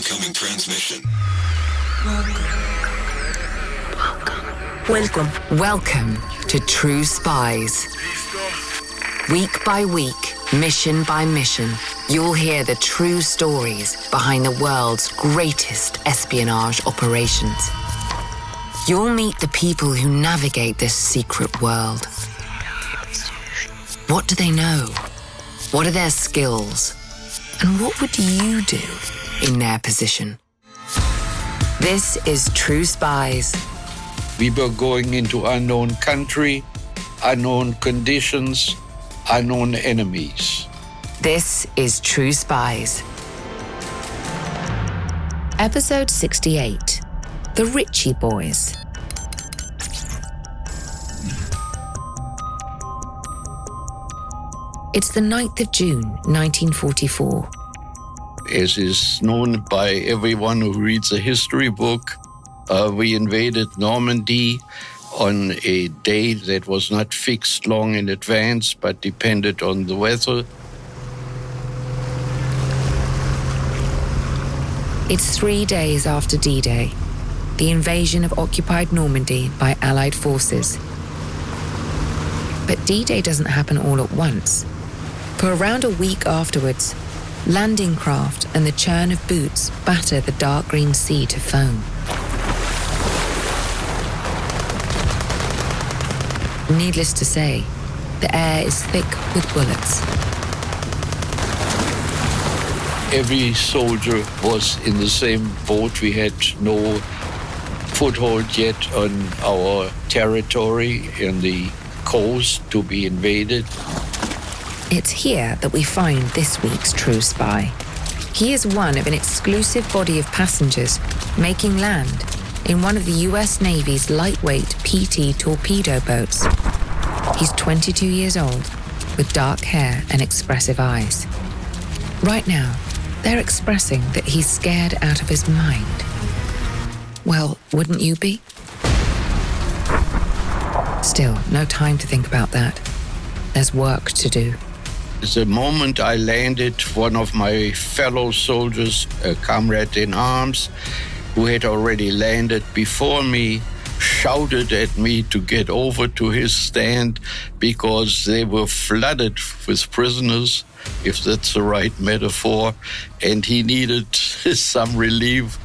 Incoming transmission. Welcome to True Spies. Week by week, mission by mission, you'll hear the true stories behind the world's greatest espionage operations. You'll meet the people who navigate this secret world. What do they know? What are their skills? And what would you do in their position? This is True Spies. We were going into unknown country, unknown conditions, unknown enemies. This is True Spies. Episode 68, The Ritchie Boys. It's the 9th of June, 1944. As is known by everyone who reads a history book, we invaded Normandy on a day that was not fixed long in advance, but depended on the weather. It's 3 days after D-Day, the invasion of occupied Normandy by Allied forces. But D-Day doesn't happen all at once. For around a week afterwards, landing craft and the churn of boots batter the dark green sea to foam. Needless to say, the air is thick with bullets. Every soldier was in the same boat. We had no foothold yet on our territory in the coast to be invaded. It's here that we find this week's True Spy. He is one of an exclusive body of passengers making land in one of the US Navy's lightweight PT torpedo boats. He's 22 years old, with dark hair and expressive eyes. Right now, they're expressing that he's scared out of his mind. Well, wouldn't you be? Still, no time to think about that. There's work to do. The moment I landed, one of my fellow soldiers, a comrade in arms, who had already landed before me, shouted at me to get over to his stand because they were flooded with prisoners, if that's the right metaphor, and he needed some relief.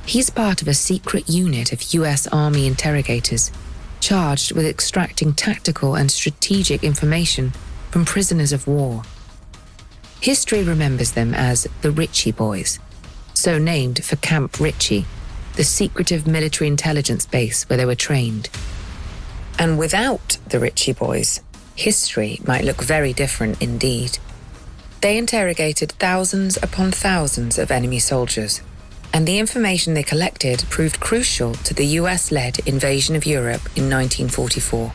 He's part of a secret unit of US Army interrogators charged with extracting tactical and strategic information from prisoners of war. History remembers them as the Ritchie Boys, so named for Camp Ritchie, the secretive military intelligence base where they were trained. And without the Ritchie Boys, history might look very different indeed. They interrogated thousands upon thousands of enemy soldiers, and the information they collected proved crucial to the US-led invasion of Europe in 1944.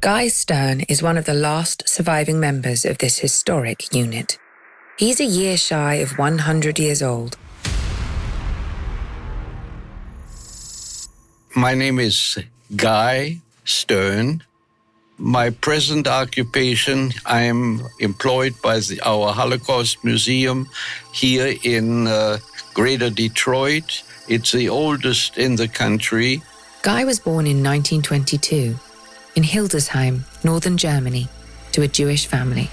Guy Stern is one of the last surviving members of this historic unit. He's a year shy of 100 years old. My name is Guy Stern. My present occupation, I am employed by our Holocaust Museum here in Greater Detroit. It's the oldest in the country. Guy was born in 1922 in Hildesheim, northern Germany, to a Jewish family.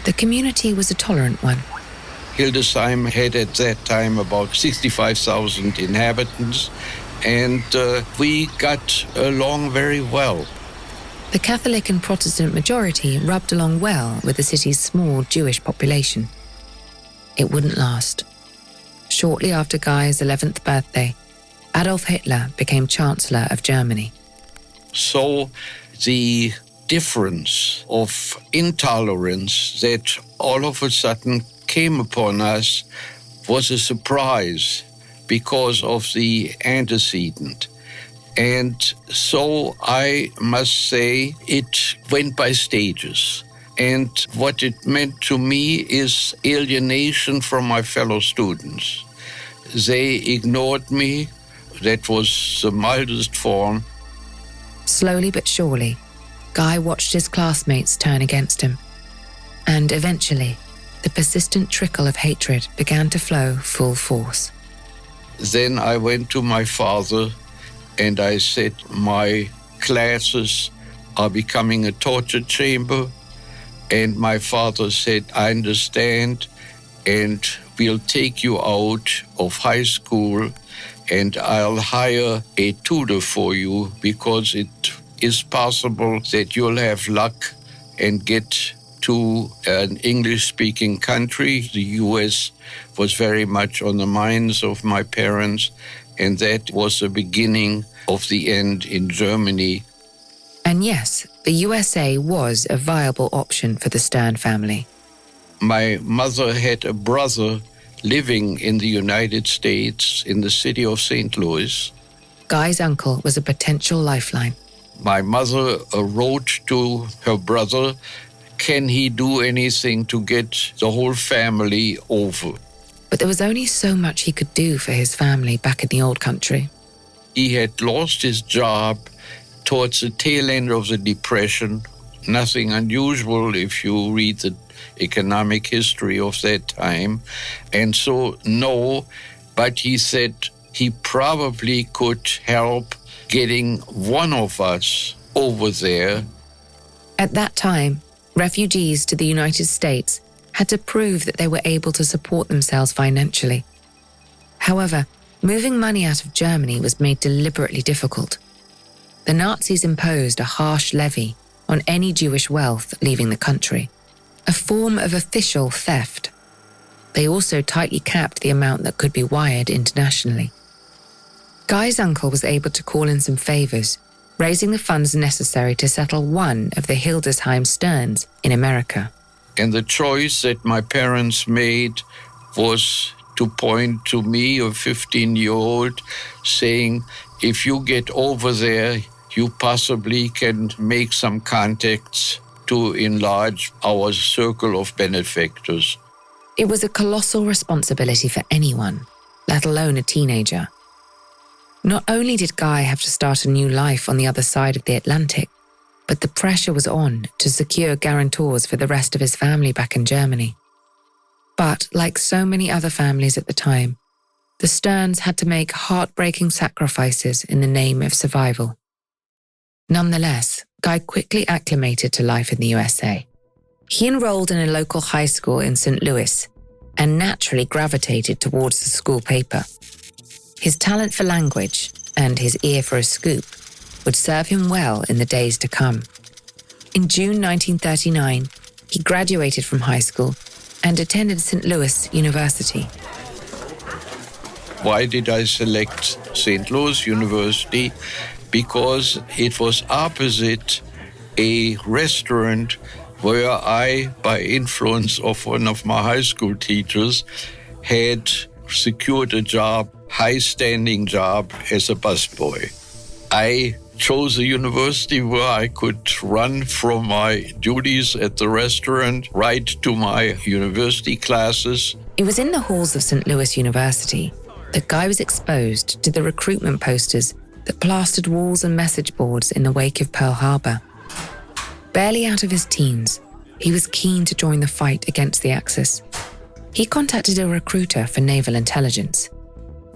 The community was a tolerant one. Hildesheim had at that time about 65,000 inhabitants, and we got along very well. The Catholic and Protestant majority rubbed along well with the city's small Jewish population. It wouldn't last. Shortly after Guy's 11th birthday, Adolf Hitler became Chancellor of Germany. So the difference of intolerance that all of a sudden came upon us was a surprise because of the antecedent. And so I must say it went by stages. And what it meant to me is alienation from my fellow students. They ignored me. That was the mildest form. Slowly but surely, Guy watched his classmates turn against him. And eventually, the persistent trickle of hatred began to flow full force. Then I went to my father and I said, my classes are becoming a torture chamber. And my father said, I understand, and we'll take you out of high school and I'll hire a tutor for you because it is possible that you'll have luck and get to an English-speaking country. The US was very much on the minds of my parents, and that was the beginning of the end in Germany. And yes, the USA was a viable option for the Stern family. My mother had a brother living in the United States in the city of St. Louis. Guy's uncle was a potential lifeline. My mother wrote to her brother, can he do anything to get the whole family over? But there was only so much he could do for his family back in the old country. He had lost his job towards the tail end of the Depression. Nothing unusual if you read the economic history of that time. And so, no, but he said he probably could help getting one of us over there. At that time, refugees to the United States had to prove that they were able to support themselves financially. However, moving money out of Germany was made deliberately difficult. The Nazis imposed a harsh levy on any Jewish wealth leaving the country, a form of official theft. They also tightly capped the amount that could be wired internationally. Guy's uncle was able to call in some favors, raising the funds necessary to settle one of the Hildesheim Sterns in America. And the choice that my parents made was to point to me, a 15-year-old, saying, if you get over there, you possibly can make some contacts to enlarge our circle of benefactors. It was a colossal responsibility for anyone, let alone a teenager. Not only did Guy have to start a new life on the other side of the Atlantic, but the pressure was on to secure guarantors for the rest of his family back in Germany. But like so many other families at the time, the Sterns had to make heartbreaking sacrifices in the name of survival. Nonetheless, Guy quickly acclimated to life in the USA. He enrolled in a local high school in St. Louis and naturally gravitated towards the school paper. His talent for language and his ear for a scoop would serve him well in the days to come. In June 1939, he graduated from high school and attended St. Louis University. Why did I select St. Louis University? Because it was opposite a restaurant where I, by influence of one of my high school teachers, had secured a job, high-standing job as a busboy. I chose a university where I could run from my duties at the restaurant right to my university classes. It was in the halls of St. Louis University that Guy was exposed to the recruitment posters that plastered walls and message boards in the wake of Pearl Harbor. Barely out of his teens, he was keen to join the fight against the Axis. He contacted a recruiter for naval intelligence.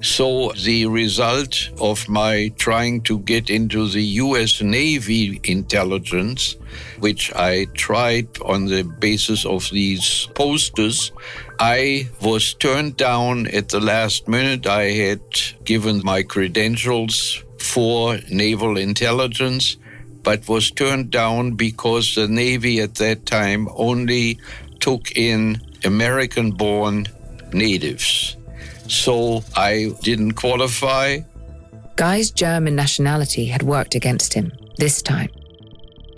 So the result of my trying to get into the U.S. Navy intelligence, which I tried on the basis of these posters, I was turned down at the last minute. I had given my credentials for naval intelligence, but was turned down because the Navy at that time only took in American-born natives. So I didn't qualify. Guy's German nationality had worked against him this time.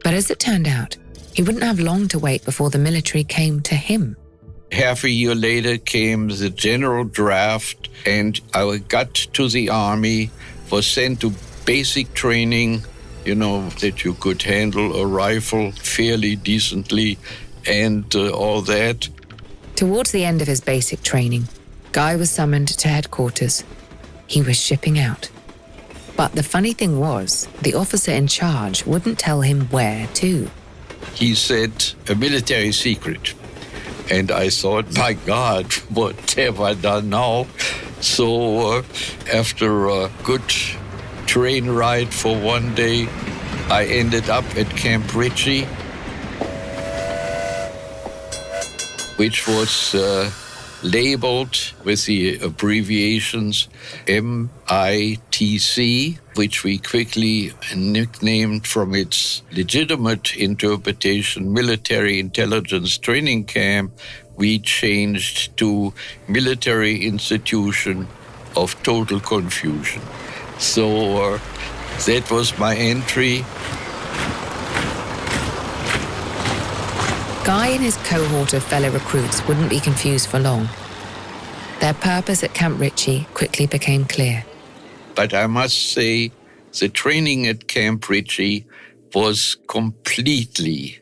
But as it turned out, he wouldn't have long to wait before the military came to him. Half a year later came the general draft, and I got to the Army, was sent to basic training, that you could handle a rifle fairly decently and all that. Towards the end of his basic training, Guy was summoned to headquarters. He was shipping out. But the funny thing was, the officer in charge wouldn't tell him where to. He said, a military secret. And I thought, my God, what have I done now? So after a good train ride for one day, I ended up at Camp Ritchie, which was labeled with the abbreviations MITC, which we quickly nicknamed from its legitimate interpretation, Military Intelligence Training Camp. We changed to Military Institution of Total Confusion. So that was my entry. Guy and his cohort of fellow recruits wouldn't be confused for long. Their purpose at Camp Ritchie quickly became clear. But I must say, the training at Camp Ritchie was completely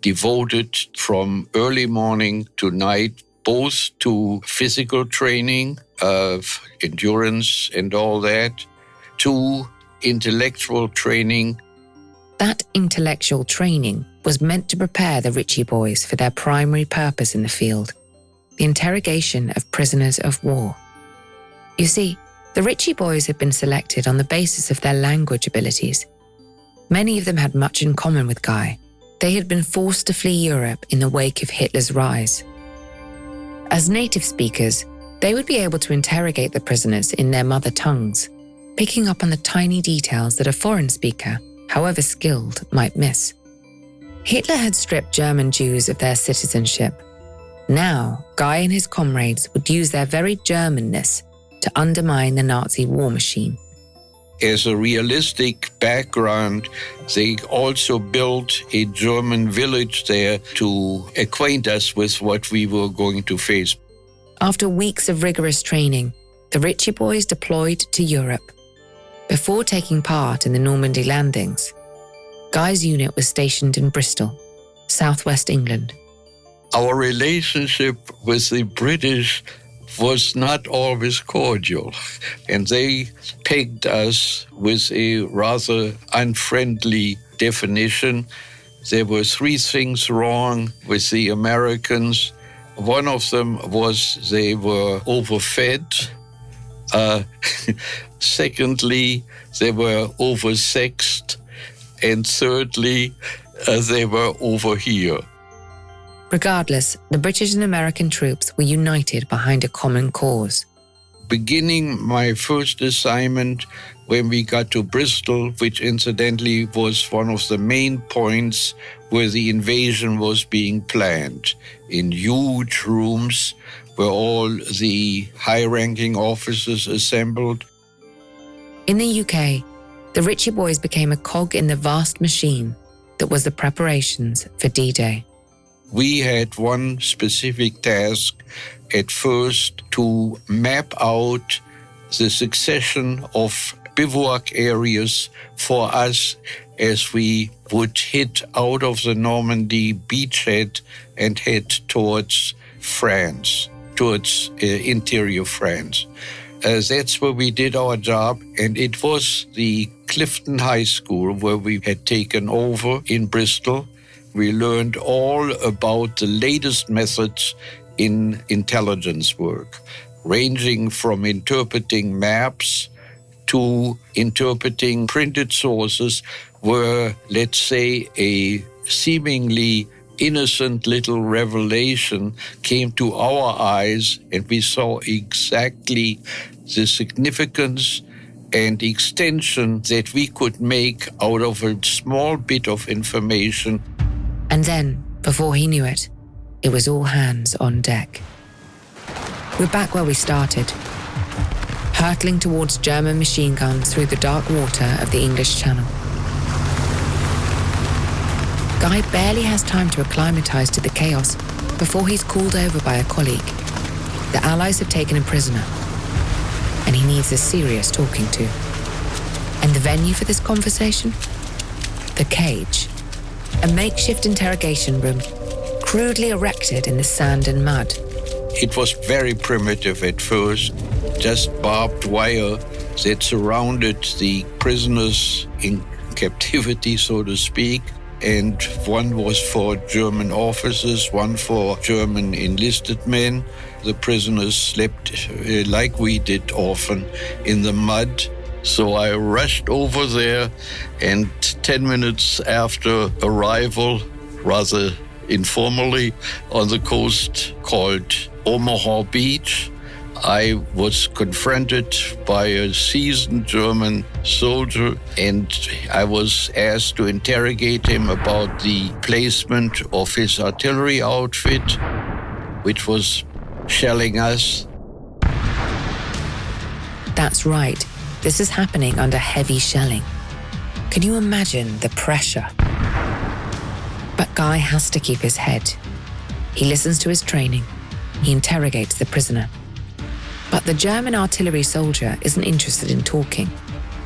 devoted from early morning to night, both to physical training of endurance and all that, to intellectual training. That intellectual training was meant to prepare the Ritchie Boys for their primary purpose in the field, the interrogation of prisoners of war. You see, the Ritchie Boys had been selected on the basis of their language abilities. Many of them had much in common with Guy. They had been forced to flee Europe in the wake of Hitler's rise. As native speakers, they would be able to interrogate the prisoners in their mother tongues, picking up on the tiny details that a foreign speaker, however skilled, might miss. Hitler had stripped German Jews of their citizenship. Now, Guy and his comrades would use their very Germanness to undermine the Nazi war machine. As a realistic background, they also built a German village there to acquaint us with what we were going to face. After weeks of rigorous training, the Ritchie Boys deployed to Europe. Before taking part in the Normandy landings, Guy's unit was stationed in Bristol, southwest England. Our relationship with the British was not always cordial, and they pegged us with a rather unfriendly definition. There were three things wrong with the Americans. One of them was they were overfed. Secondly, they were oversexed. And thirdly, they were over here. Regardless, the British and American troops were united behind a common cause. Beginning my first assignment when we got to Bristol, which incidentally was one of the main points where the invasion was being planned, in huge rooms where all the high-ranking officers assembled. In the UK, the Ritchie Boys became a cog in the vast machine that was the preparations for D-Day. We had one specific task at first to map out the succession of bivouac areas for us as we would hit out of the Normandy beachhead and head towards France, towards interior France. That's where we did our job, and it was the Clifton High School where we had taken over in Bristol. We learned all about the latest methods in intelligence work, ranging from interpreting maps to interpreting printed sources where, let's say, a seemingly innocent little revelation came to our eyes, and we saw exactly the significance and extension that we could make out of a small bit of information. And then, before he knew it, it was all hands on deck. We're back where we started, hurtling towards German machine guns through the dark water of the English Channel. Guy barely has time to acclimatize to the chaos before he's called over by a colleague. The Allies have taken a prisoner, and he needs a serious talking to. And the venue for this conversation? The cage, a makeshift interrogation room crudely erected in the sand and mud. It was very primitive at first, just barbed wire that surrounded the prisoners in captivity, so to speak. and one was for German officers, one for German enlisted men. The prisoners slept like we did often in the mud. So I rushed over there, and 10 minutes after arrival, rather informally, on the coast called Omaha Beach, I was confronted by a seasoned German soldier, and I was asked to interrogate him about the placement of his artillery outfit, which was shelling us. That's right. This is happening under heavy shelling. Can you imagine the pressure? But Guy has to keep his head. He listens to his training. He interrogates the prisoner. But the German artillery soldier isn't interested in talking.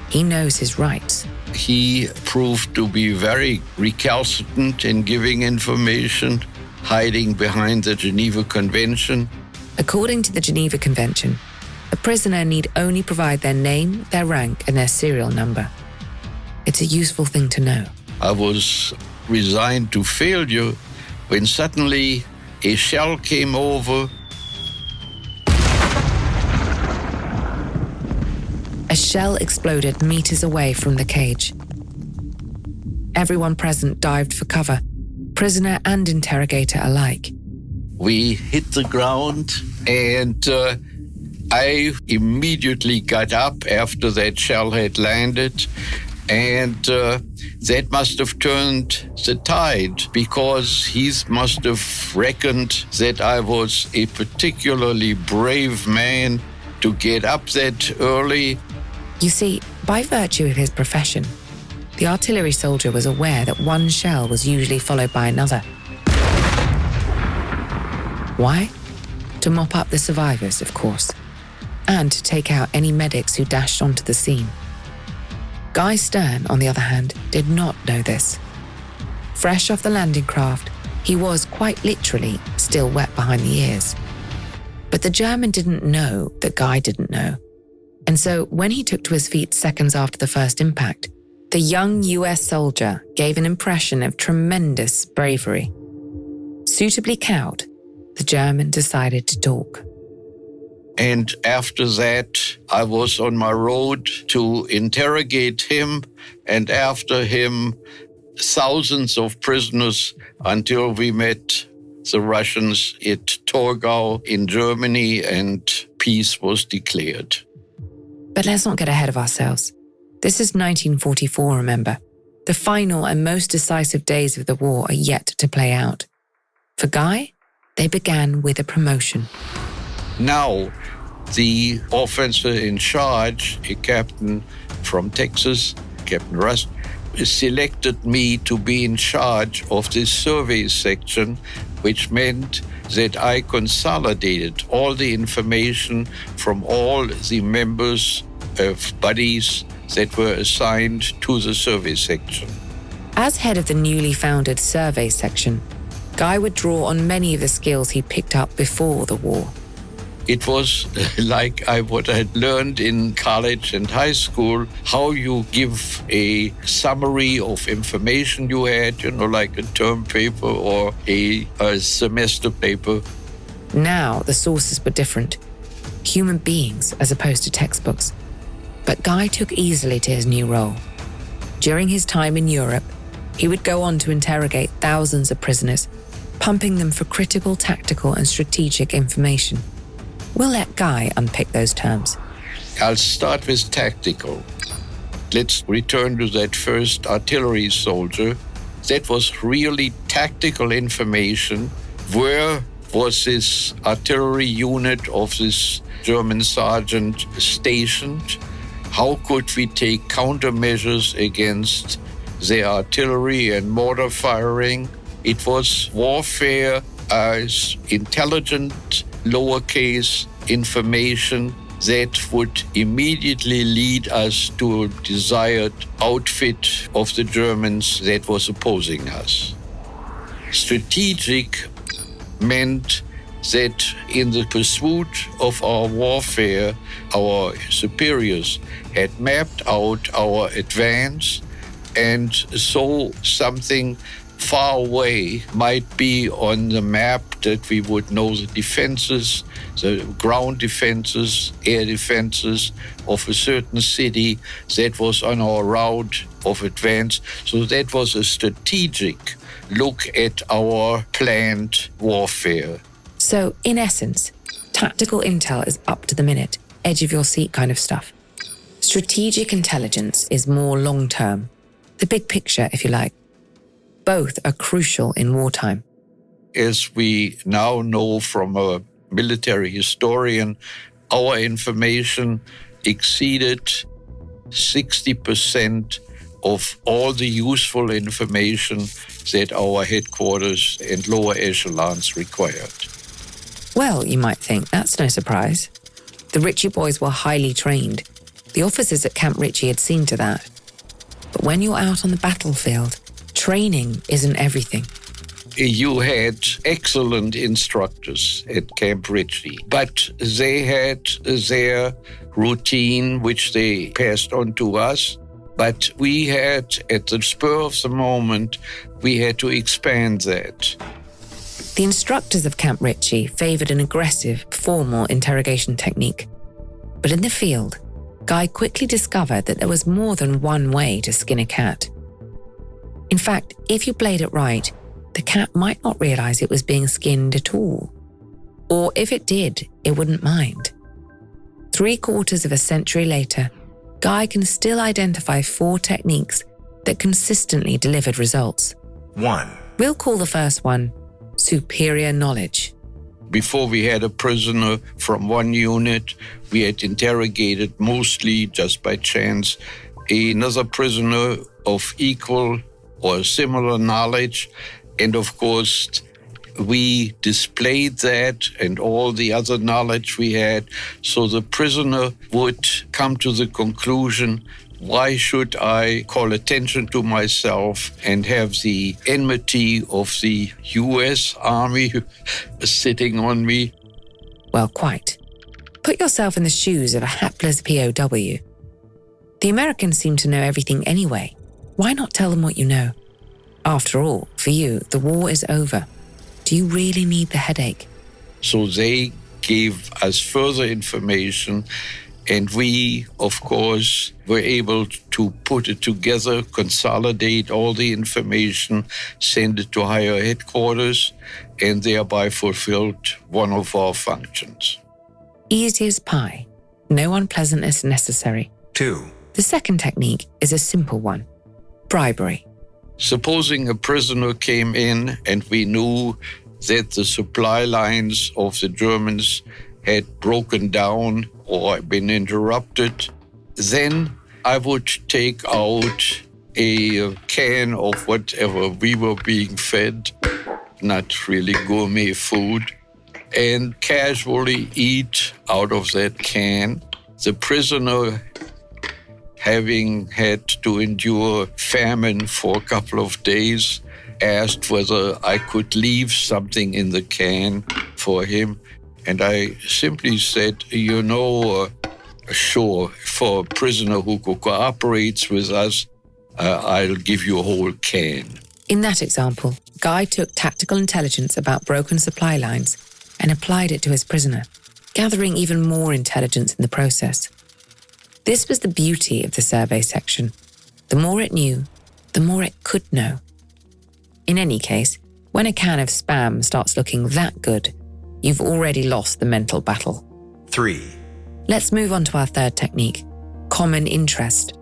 He knows his rights. He proved to be very recalcitrant in giving information, hiding behind the Geneva Convention. According to the Geneva Convention, a prisoner need only provide their name, their rank, and their serial number. It's a useful thing to know. I was resigned to failure when suddenly a shell came over. A shell exploded meters away from the cage. Everyone present dived for cover, prisoner and interrogator alike. We hit the ground, and I immediately got up after that shell had landed, and that must have turned the tide, because he must have reckoned that I was a particularly brave man to get up that early. You see, by virtue of his profession, the artillery soldier was aware that one shell was usually followed by another. Why? To mop up the survivors, of course, and to take out any medics who dashed onto the scene. Guy Stern, on the other hand, did not know this. Fresh off the landing craft, he was quite literally still wet behind the ears. But the German didn't know that Guy didn't know. And so when he took to his feet seconds after the first impact, the young US soldier gave an impression of tremendous bravery. Suitably cowed, the German decided to talk. And after that, I was on my road to interrogate him, and after him, thousands of prisoners, until we met the Russians at Torgau in Germany, and peace was declared. But let's not get ahead of ourselves. This is 1944, remember. The final and most decisive days of the war are yet to play out. For Guy, they began with a promotion. Now, the officer in charge, a captain from Texas, Captain Rust, selected me to be in charge of this survey section, which meant that I consolidated all the information from all the members of buddies that were assigned to the survey section. As head of the newly founded survey section, Guy would draw on many of the skills he picked up before the war. It was like what I had learned in college and high school, how you give a summary of information you had, like a term paper or a semester paper. Now the sources were different. Human beings as opposed to textbooks. But Guy took easily to his new role. During his time in Europe, he would go on to interrogate thousands of prisoners, pumping them for critical, tactical, and strategic information. We'll let Guy unpick those terms. I'll start with tactical. Let's return to that first artillery soldier. That was really tactical information. Where was this artillery unit of this German sergeant stationed? How could we take countermeasures against their artillery and mortar firing? It was warfare as intelligent, lowercase information that would immediately lead us to a desired outfit of the Germans that was opposing us. Strategic meant that in the pursuit of our warfare, our superiors had mapped out our advance, And so something far away might be on the map that we would know the defenses, the ground defenses, air defenses of a certain city that was on our route of advance. So that was a strategic look at our planned warfare. So, in essence, tactical intel is up to the minute, edge of your seat kind of stuff. Strategic intelligence is more long-term, the big picture, if you like. Both are crucial in wartime. As we now know from a military historian, our information exceeded 60% of all the useful information that our headquarters and lower echelons required. Well, you might think, that's no surprise. The Ritchie Boys were highly trained. The officers at Camp Ritchie had seen to that. But when you're out on the battlefield, training isn't everything. You had excellent instructors at Camp Ritchie, but they had their routine, which they passed on to us. But we had, at the spur of the moment, we had to expand that. The instructors of Camp Ritchie favored an aggressive, formal interrogation technique. But in the field, Guy quickly discovered that there was more than one way to skin a cat. In fact, if you played it right, the cat might not realize it was being skinned at all. Or if it did, it wouldn't mind. 3/4 of a century later, Guy can still identify 4 techniques that consistently delivered results. 1. We'll call the first one superior knowledge. Before we had a prisoner from one unit, we had interrogated mostly just by chance another prisoner of equal or similar knowledge. And of course, we displayed that and all the other knowledge we had. So the prisoner would come to the conclusion, why should I call attention to myself and have the enmity of the US Army sitting on me? Well, quite. Put yourself in the shoes of a hapless POW. The Americans seem to know everything anyway. Why not tell them what you know? After all, for you, the war is over. Do you really need the headache? So they gave us further information, and we, of course, were able to put it together, consolidate all the information, send it to higher headquarters, and thereby fulfilled one of our functions. Easy as pie. No unpleasantness necessary. 2. The second technique is a simple one. Bribery. Supposing a prisoner came in and we knew that the supply lines of the Germans had broken down or been interrupted, then I would take out a can of whatever we were being fed, not really gourmet food, and casually eat out of that can. The prisoner, having had to endure famine for a couple of days, asked whether I could leave something in the can for him. And I simply said, sure, for a prisoner who cooperates with us, I'll give you a whole can. In that example, Guy took tactical intelligence about broken supply lines and applied it to his prisoner, gathering even more intelligence in the process. This was the beauty of the survey section. The more it knew, the more it could know. In any case, when a can of Spam starts looking that good, you've already lost the mental battle. 3. Let's move on to our third technique, common interest.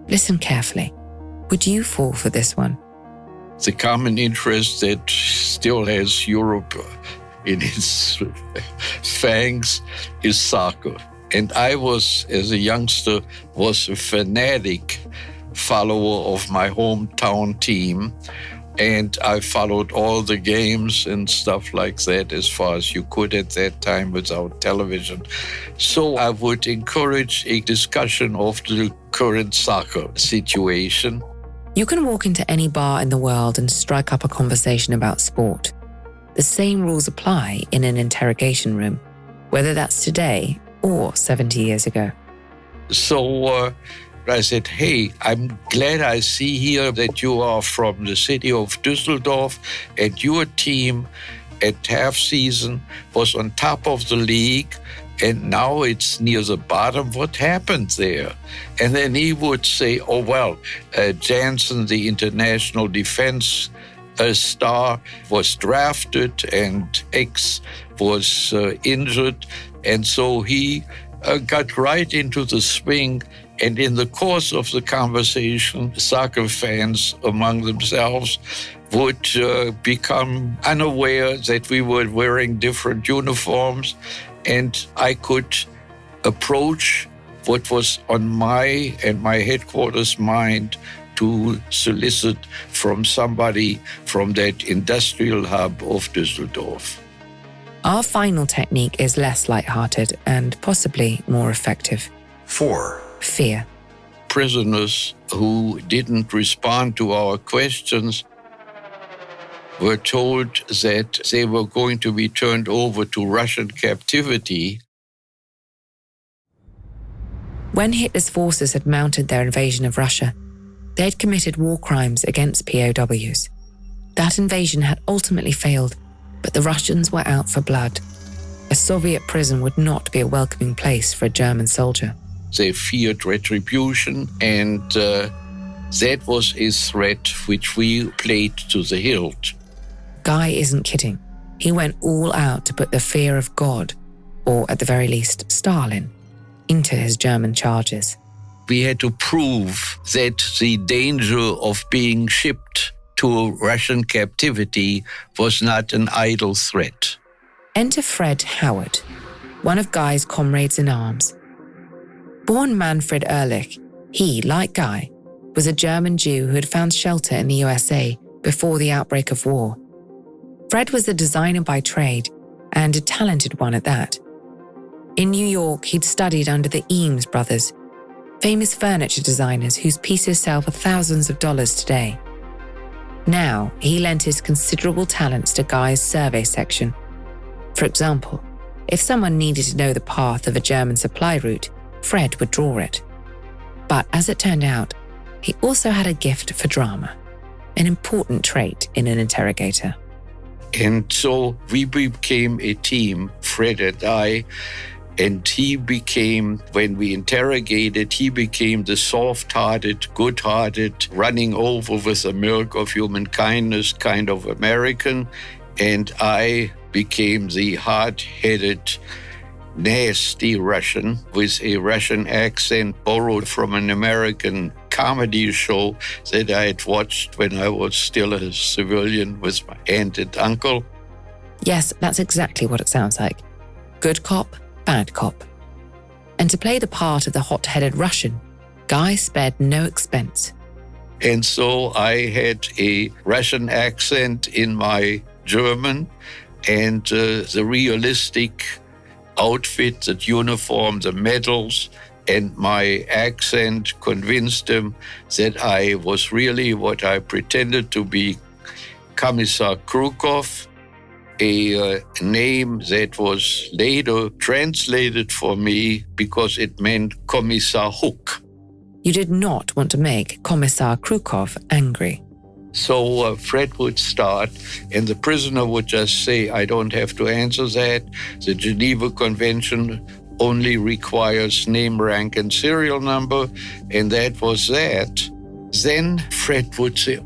Listen carefully. Would you fall for this one? The common interest that still has Europe in its fangs is soccer. And I was, as a youngster, was a fanatic follower of my hometown team. And I followed all the games and stuff like that as far as you could at that time without television. So I would encourage a discussion of the current soccer situation. You can walk into any bar in the world and strike up a conversation about sport. The same rules apply in an interrogation room, whether that's today or 70 years ago. So I said, hey, I'm glad I see here that you are from the city of Düsseldorf, and your team at half season was on top of the league, and now it's near the bottom. What happened there? And then he would say, oh, well, Janssen, the international defense star, was drafted and X was injured. And so he got right into the swing. And in the course of the conversation, soccer fans among themselves would become unaware that we were wearing different uniforms, and I could approach what was on my and my headquarters' mind to solicit from somebody from that industrial hub of Düsseldorf. Our final technique is less lighthearted and possibly more effective. 4. Fear. Prisoners who didn't respond to our questions were told that they were going to be turned over to Russian captivity. When Hitler's forces had mounted their invasion of Russia, they had committed war crimes against POWs. That invasion had ultimately failed, but the Russians were out for blood. A Soviet prison would not be a welcoming place for a German soldier. They feared retribution, and that was a threat which we played to the hilt. Guy isn't kidding. He went all out to put the fear of God, or at the very least Stalin, into his German charges. We had to prove that the danger of being shipped to Russian captivity was not an idle threat. Enter Fred Howard, one of Guy's comrades in arms. Born Manfred Ehrlich, he, like Guy, was a German Jew who had found shelter in the USA before the outbreak of war. Fred was a designer by trade, and a talented one at that. In New York, he'd studied under the Eames brothers, famous furniture designers whose pieces sell for thousands of dollars today. Now, he lent his considerable talents to Guy's survey section. For example, if someone needed to know the path of a German supply route, Fred would draw it. But as it turned out, he also had a gift for drama, an important trait in an interrogator. And so we became a team, Fred and I, and he became, when we interrogated, he became the soft-hearted, good-hearted, running over with the milk of human kindness kind of American, and I became the hard-headed, nasty Russian with a Russian accent borrowed from an American comedy show that I had watched when I was still a civilian with my aunt and uncle. Yes, that's exactly what it sounds like. Good cop, bad cop. And to play the part of the hot-headed Russian, Guy spared no expense. And so I had a Russian accent in my German, and the realistic outfit, the uniform, the medals, and my accent convinced him that I was really what I pretended to be, Commissar Krukov, a name that was later translated for me because it meant Commissar Hook. You did not want to make Commissar Krukov angry. So Fred would start, and the prisoner would just say, I don't have to answer that. The Geneva Convention only requires name, rank, and serial number, and that was that. Then Fred would say,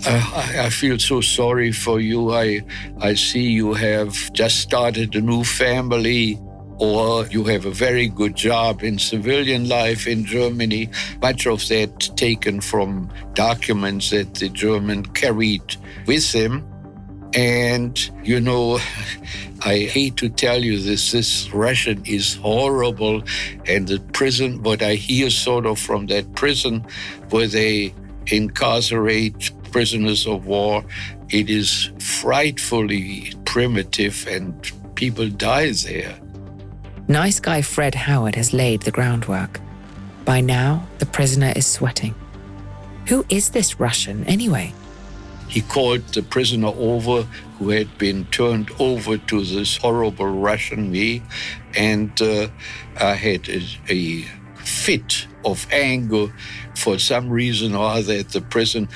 I feel so sorry for you. I see you have just started a new family, or you have a very good job in civilian life in Germany. Much of that taken from documents that the German carried with him. And, you know, I hate to tell you this Russian is horrible. And the prison, what I hear sort of from that prison where they incarcerate prisoners of war, it is frightfully primitive and people die there. Nice guy Fred Howard has laid the groundwork. By now, the prisoner is sweating. Who is this Russian anyway? He called the prisoner over who had been turned over to this horrible Russian me, and I had a fit of anger for some reason or other at the prison,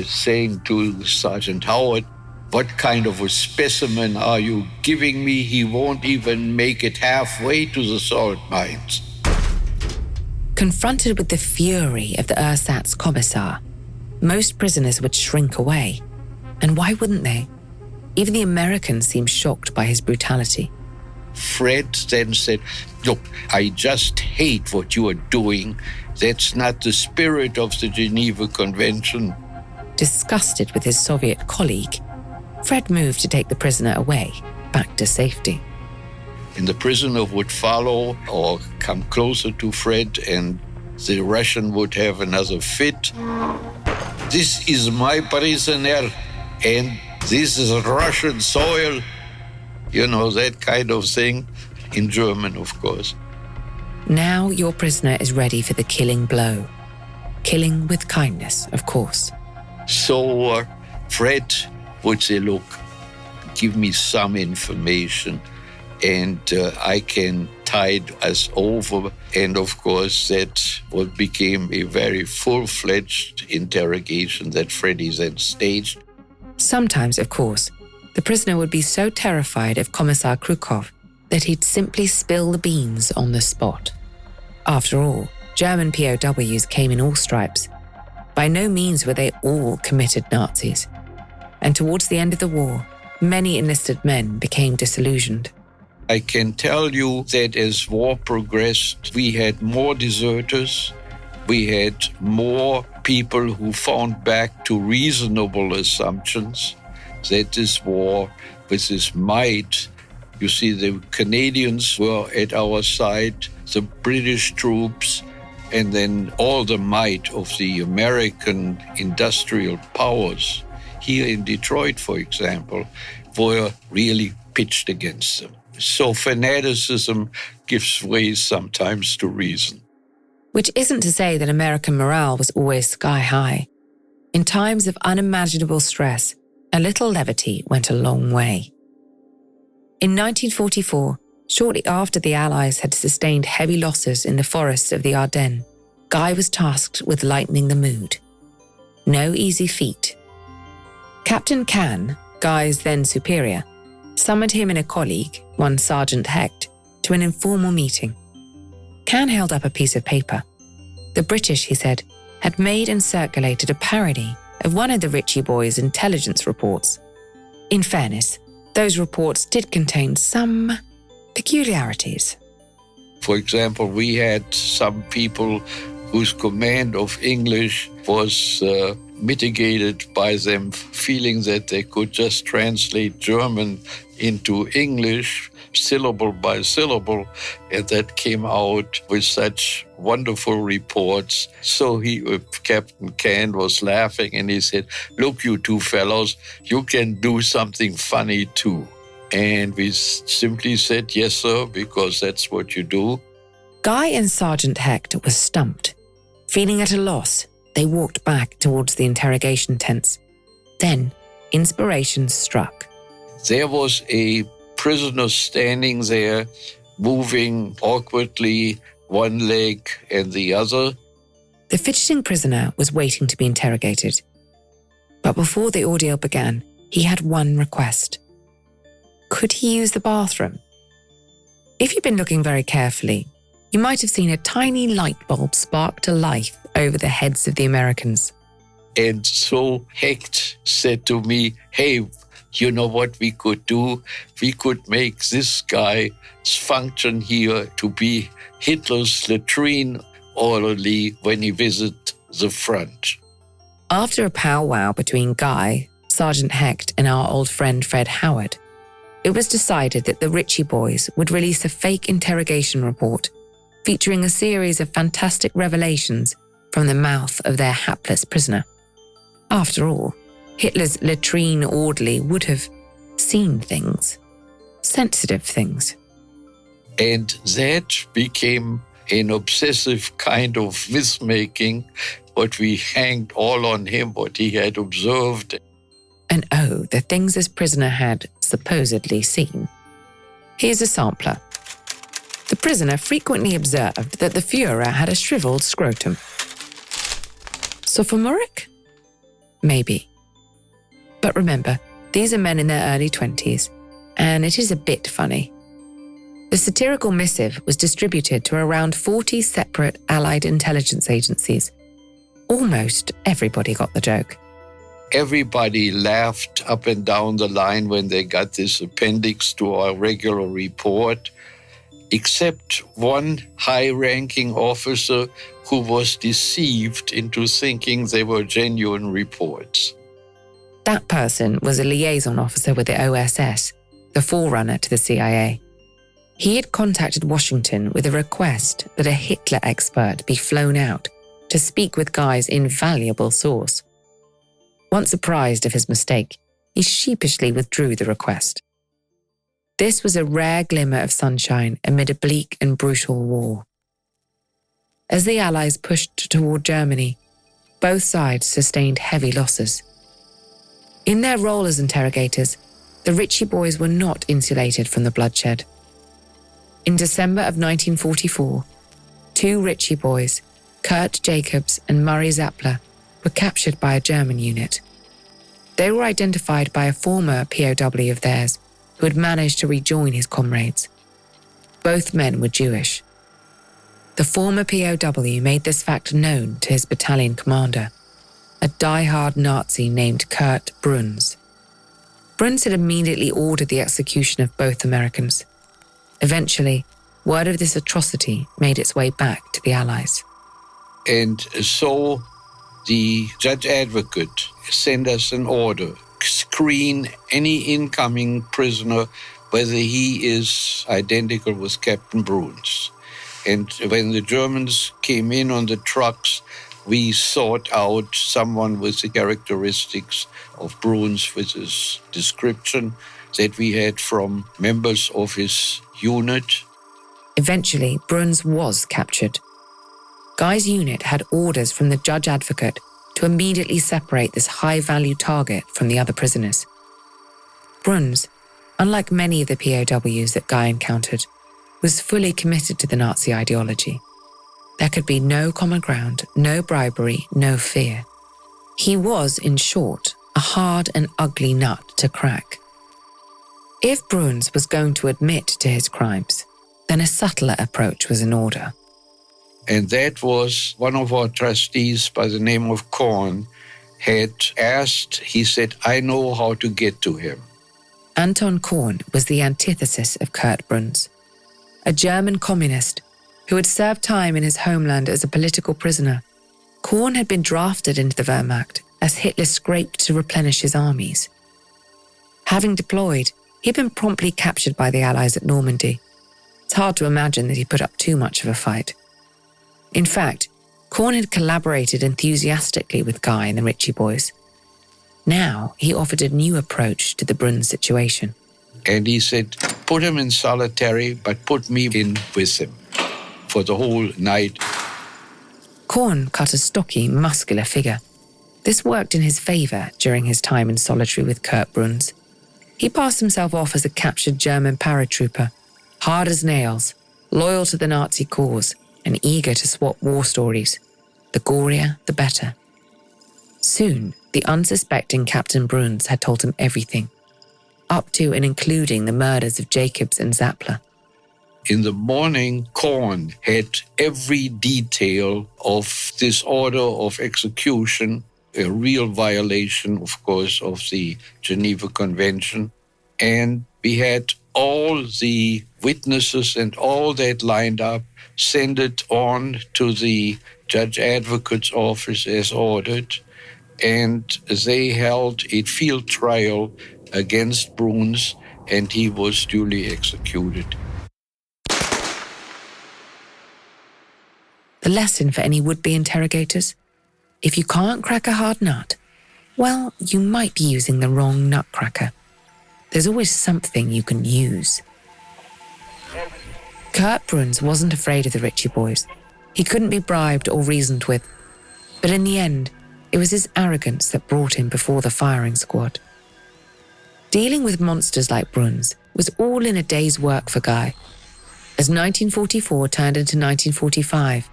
saying to Sergeant Howard, "What kind of a specimen are you giving me? He won't even make it halfway to the salt mines." Confronted with the fury of the ersatz commissar, most prisoners would shrink away. And why wouldn't they? Even the Americans seemed shocked by his brutality. Fred then said, "Look, I just hate what you are doing. That's not the spirit of the Geneva Convention." Disgusted with his Soviet colleague, Fred moved to take the prisoner away, back to safety. And the prisoner would follow or come closer to Fred, and the Russian would have another fit. "This is my prisoner, and this is Russian soil." You know, that kind of thing, in German, of course. Now your prisoner is ready for the killing blow. Killing with kindness, of course. So Fred would say, "Look, give me some information, and I can tide us over." And of course, that what became a very full-fledged interrogation that Freddy then staged. Sometimes, of course, the prisoner would be so terrified of Commissar Krukov that he'd simply spill the beans on the spot. After all, German POWs came in all stripes. By no means were they all committed Nazis. And towards the end of the war, many enlisted men became disillusioned. I can tell you that as war progressed, we had more deserters, we had more people who found back to reasonable assumptions that this war, with its might, you see, the Canadians were at our side, the British troops, and then all the might of the American industrial powers here in Detroit, for example, were really pitched against them. So fanaticism gives way sometimes to reason. Which isn't to say that American morale was always sky high. In times of unimaginable stress, a little levity went a long way. In 1944, shortly after the Allies had sustained heavy losses in the forests of the Ardennes, Guy was tasked with lightening the mood. No easy feat. Captain Cann, Guy's then superior, summoned him and a colleague, one Sergeant Hecht, to an informal meeting. Cann held up a piece of paper. The British, he said, had made and circulated a parody of one of the Ritchie Boys' intelligence reports. In fairness, those reports did contain some peculiarities. For example, we had some people whose command of English was mitigated by them feeling that they could just translate German into English, syllable by syllable, and that came out with such wonderful reports. So Captain Cann was laughing and he said, "Look, you two fellows, you can do something funny too." And we simply said, "Yes, sir," because that's what you do. Guy and Sergeant Hecht were stumped. Feeling at a loss, they walked back towards the interrogation tents. Then, inspiration struck. There was a prisoner standing there, moving awkwardly, one leg and the other. The fidgeting prisoner was waiting to be interrogated. But before the ordeal began, he had one request. Could he use the bathroom? If you'd been looking very carefully, you might have seen a tiny light bulb spark to life over the heads of the Americans. And so Hecht said to me, "Hey, you know what we could do? We could make this guy's function here to be Hitler's latrine orderly when he visits the front." After a powwow between Guy, Sergeant Hecht, and our old friend Fred Howard, it was decided that the Ritchie Boys would release a fake interrogation report featuring a series of fantastic revelations from the mouth of their hapless prisoner. After all, Hitler's latrine orderly would have seen things, sensitive things. And that became an obsessive kind of myth-making, what we hanged all on him, what he had observed. And oh, the things this prisoner had supposedly seen. Here's a sampler. The prisoner frequently observed that the Führer had a shriveled scrotum. Sophomoric? Maybe. But remember, these are men in their early 20s, and it is a bit funny. The satirical missive was distributed to around 40 separate Allied intelligence agencies. Almost everybody got the joke. Everybody laughed up and down the line when they got this appendix to our regular report, except one high-ranking officer who was deceived into thinking they were genuine reports. That person was a liaison officer with the OSS, the forerunner to the CIA. He had contacted Washington with a request that a Hitler expert be flown out to speak with Guy's invaluable source. Once apprised of his mistake, he sheepishly withdrew the request. This was a rare glimmer of sunshine amid a bleak and brutal war. As the Allies pushed toward Germany, both sides sustained heavy losses. In their role as interrogators, the Ritchie Boys were not insulated from the bloodshed. In December of 1944, 2 Ritchie Boys, Kurt Jacobs and Murray Zappler, were captured by a German unit. They were identified by a former POW of theirs who had managed to rejoin his comrades. Both men were Jewish. The former POW made this fact known to his battalion commander, a die-hard Nazi named Kurt Bruns. Bruns had immediately ordered the execution of both Americans. Eventually, word of this atrocity made its way back to the Allies. And so the judge advocate sent us an order: screen any incoming prisoner, whether he is identical with Captain Bruns. And when the Germans came in on the trucks, we sought out someone with the characteristics of Bruns, with his description that we had from members of his unit. Eventually, Bruns was captured. Guy's unit had orders from the judge advocate to immediately separate this high-value target from the other prisoners. Bruns, unlike many of the POWs that Guy encountered, was fully committed to the Nazi ideology. There could be no common ground, no bribery, no fear. He was, in short, a hard and ugly nut to crack. If Bruns was going to admit to his crimes, then a subtler approach was in order. And that was one of our trustees by the name of Korn had asked. He said, "I know how to get to him." Anton Korn was the antithesis of Kurt Bruns, a German communist who had served time in his homeland as a political prisoner. Korn had been drafted into the Wehrmacht as Hitler scraped to replenish his armies. Having deployed, he'd been promptly captured by the Allies at Normandy. It's hard to imagine that he put up too much of a fight. In fact, Korn had collaborated enthusiastically with Guy and the Ritchie Boys. Now he offered a new approach to the Bruns situation. And he said, "Put him in solitary, but put me in with him for the whole night." Korn cut a stocky, muscular figure. This worked in his favor during his time in solitary with Kurt Bruns. He passed himself off as a captured German paratrooper, hard as nails, loyal to the Nazi cause, and eager to swap war stories. The gorier, the better. Soon, the unsuspecting Captain Bruns had told him everything, up to and including the murders of Jacobs and Zappler. In the morning, Korn had every detail of this order of execution, a real violation, of course, of the Geneva Convention. And we had all the witnesses and all that lined up, send it on to the judge advocate's office as ordered, and they held a field trial against Bruns, and he was duly executed. The lesson for any would-be interrogators: if you can't crack a hard nut, well, you might be using the wrong nutcracker. There's always something you can use. Kurt Bruns wasn't afraid of the Ritchie Boys. He couldn't be bribed or reasoned with. But in the end, it was his arrogance that brought him before the firing squad. Dealing with monsters like Bruns was all in a day's work for Guy. As 1944 turned into 1945,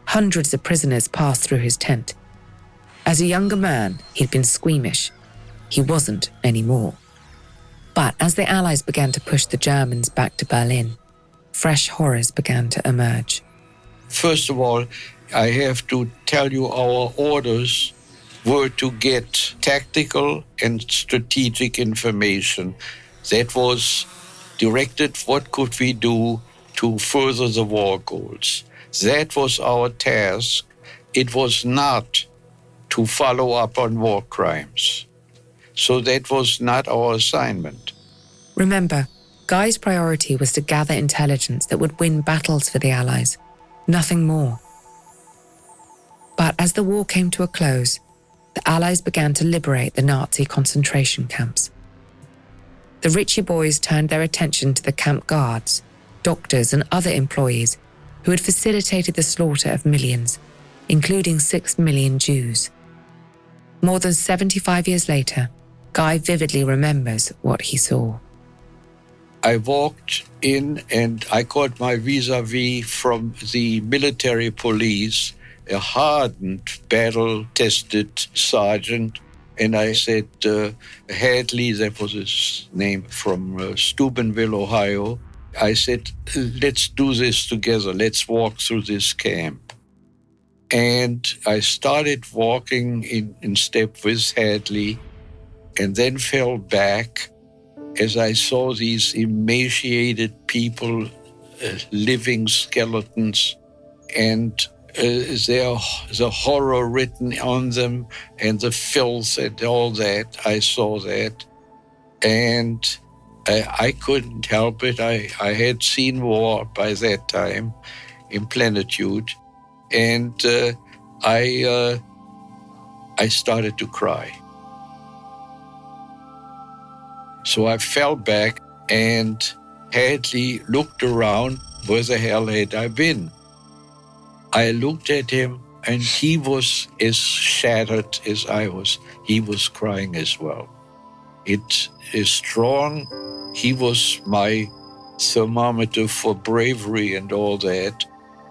hundreds of prisoners passed through his tent. As a younger man, he'd been squeamish. He wasn't anymore. But as the Allies began to push the Germans back to Berlin, fresh horrors began to emerge. First of all, I have to tell you our orders were to get tactical and strategic information that was directed what could we do to further the war goals. That was our task. It was not to follow up on war crimes. So that was not our assignment. Remember, Guy's priority was to gather intelligence that would win battles for the Allies, nothing more. But as the war came to a close, the Allies began to liberate the Nazi concentration camps. The Ritchie Boys turned their attention to the camp guards, doctors and other employees who had facilitated the slaughter of millions, including 6 million Jews. More than 75 years later, Guy vividly remembers what he saw. I walked in and I got my vis-a-vis from the military police, a hardened, battle-tested sergeant. And I said, Hadley, that was his name, from Steubenville, Ohio. I said, let's do this together. Let's walk through this camp. And I started walking in step with Hadley and then fell back as I saw these emaciated people, living skeletons, and the horror written on them and the filth and all that. I saw that. And I couldn't help it. I had seen war by that time in plenitude. And I started to cry. So I fell back and Hadley looked around. Where the hell had I been? I looked at him and he was as shattered as I was. He was crying as well. It is strong. He was my thermometer for bravery and all that.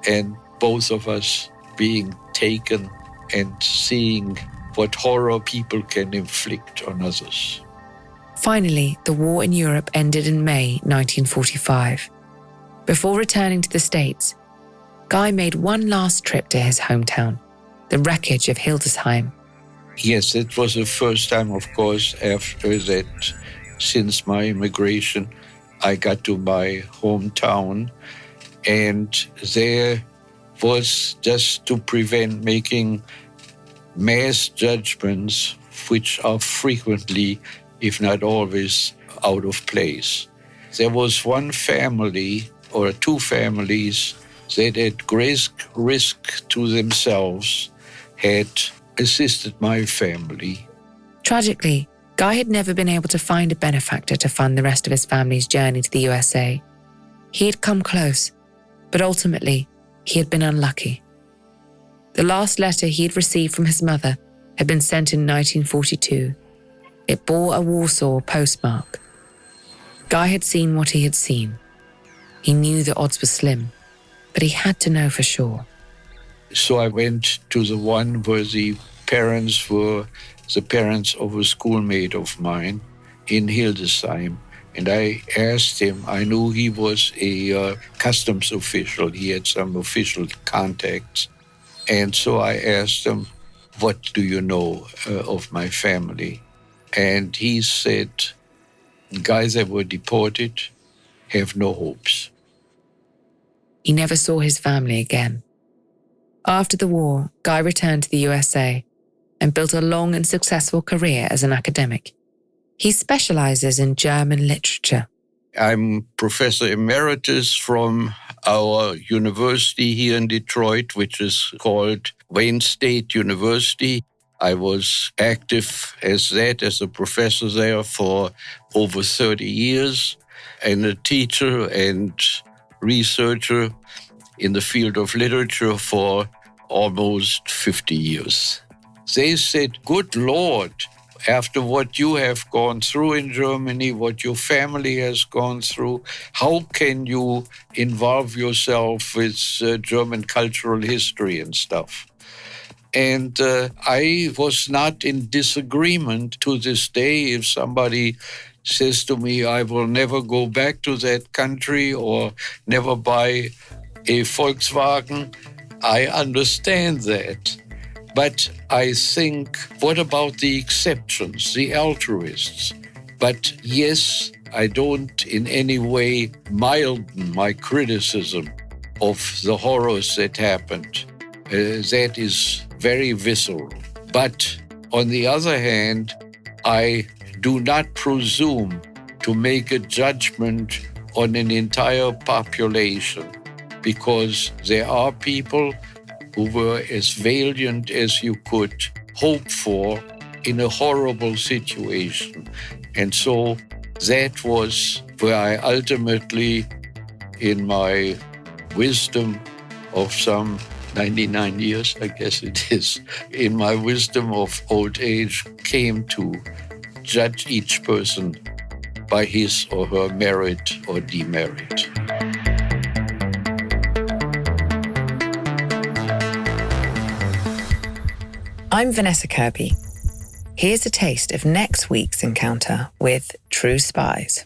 And both of us being taken and seeing what horror people can inflict on others. Finally, the war in Europe ended in May 1945. Before returning to the States, Guy made one last trip to his hometown, the wreckage of Hildesheim. Yes, it was the first time, of course, after that, since my immigration, I got to my hometown. And there was just to prevent making mass judgments, which are frequently, if not always, out of place. There was one family or two families that at great risk to themselves had assisted my family. Tragically, Guy had never been able to find a benefactor to fund the rest of his family's journey to the USA. He had come close, but ultimately, he had been unlucky. The last letter he had received from his mother had been sent in 1942. It bore a Warsaw postmark. Guy had seen what he had seen. He knew the odds were slim, but he had to know for sure. So I went to the one where the parents were the parents of a schoolmate of mine in Hildesheim. And I asked him, I knew he was a customs official. He had some official contacts. And so I asked him, what do you know of my family? And he said, guys that were deported have no hopes. He never saw his family again. After the war, Guy returned to the USA and built a long and successful career as an academic. He specializes in German literature. I'm Professor Emeritus from our university here in Detroit, which is called Wayne State University. I was active as a professor there for over 30 years, and a teacher and researcher in the field of literature for almost 50 years. They said, good Lord, after what you have gone through in Germany, what your family has gone through, how can you involve yourself with German cultural history and stuff? And I was not in disagreement to this day if somebody says to me, I will never go back to that country or never buy a Volkswagen. I understand that. But I think, what about the exceptions, the altruists? But yes, I don't in any way milden my criticism of the horrors that happened. That is very visceral. But on the other hand, I do not presume to make a judgment on an entire population, because there are people who were as valiant as you could hope for in a horrible situation. And so that was where I ultimately, in my wisdom of some 99 years, I guess it is, in my wisdom of old age, came to judge each person by his or her merit or demerit. I'm Vanessa Kirby. Here's a taste of next week's encounter with True Spies.